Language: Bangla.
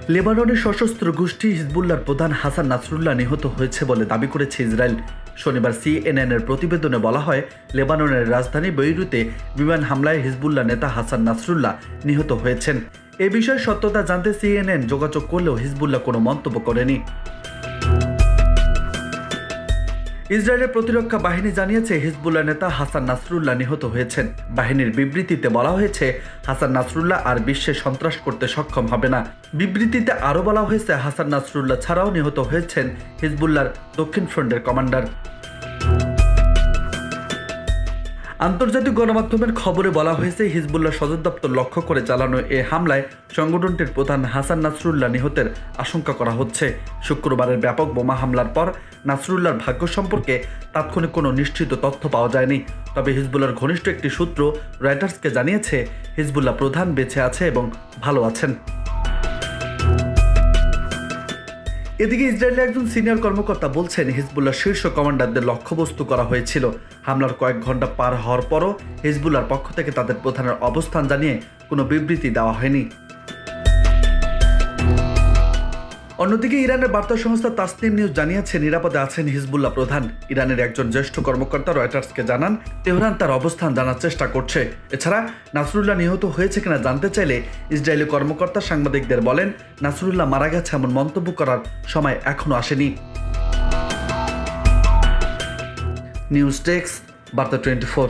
লেবাননের সশস্ত্র গোষ্ঠী হিজবুল্লাহর প্রধান হাসান নাসরুল্লাহ নিহত হয়েছে বলে দাবি করেছে ইসরায়েল। শনিবার CNN-এর প্রতিবেদনে বলা হয়, লেবাননের রাজধানী বৈরুতে বিমান হামলায় হিজবুল্লাহ নেতা হাসান নাসরুল্লাহ নিহত হয়েছেন। এ বিষয়ে সত্যতা জানতে CNN যোগাযোগ করলেও হিজবুল্লাহ কোনো মন্তব্য করেনি। ইসরায়েলের প্রতিরক্ষা বাহিনী জানিয়েছে হিজবুল্লাহ নেতা হাসান নাসরুল্লাহ নিহত হয়েছেন। বাহিনীর বিবৃতিতে বলা হয়েছে, হাসান নাসরুল্লাহ আর বিশ্বে সন্ত্রাস করতে সক্ষম হবে না। বিবৃতিতে আরও বলা হয়েছে, হাসান নাসরুল্লাহ ছাড়াও নিহত হয়েছেন হিজবুল্লাহর দক্ষিণ ফ্রন্টের কমান্ডার। আন্তর্জাতিক গণমাধ্যমের খবরে বলা হয়েছে, হিজবুল্লাহ সদর দপ্তর লক্ষ্য করে চালানো এ হামলায় সংগঠনটির প্রধান হাসান নাসরুল্লাহ নিহতের আশঙ্কা করা হচ্ছে। শুক্রবারের ব্যাপক বোমা হামলার পর নাসরুল্লাহর ভাগ্য সম্পর্কে তাৎক্ষণিক কোনো নিশ্চিত তথ্য পাওয়া যায়নি। তবে হিজবুল্লাহর ঘনিষ্ঠ একটি সূত্র রয়টার্সকে জানিয়েছে, হিজবুল্লাহ প্রধান বেঁচে আছে এবং ভালো আছেন। এদিকে ইসরায়েলের একজন সিনিয়র কর্মকর্তা বলছেন, হিজবুল্লাহর শীর্ষ কমান্ডারদের লক্ষ্যবস্তু করা হয়েছিল। হামলার কয়েক ঘন্টা পার হওয়ার পরও হিজবুল্লাহর পক্ষ থেকে তাদের প্রধানের অবস্থান জানিয়ে কোনো বিবৃতি দেওয়া হয়নি। অন্যদিকে ইরানের বার্তা সংস্থা তাসনিম নিউজ জানিয়েছে, নিরাপদে আছেন হিজবুল্লাহ প্রধান। ইরানের একজন জ্যেষ্ঠ কর্মকর্তা রয়টার্সকে জানান, তেহরান তার অবস্থান জানার চেষ্টা করছে। এছাড়া নাসরুল্লাহ নিহত হয়েছে কিনা জানতে চাইলে ইসরায়েলি কর্মকর্তা সাংবাদিকদের বলেন, নাসরুল্লাহ মারা গেছে এমন মন্তব্য করার সময় এখনও আসেনি। নিউজ ডেস্ক, বার্তা 24।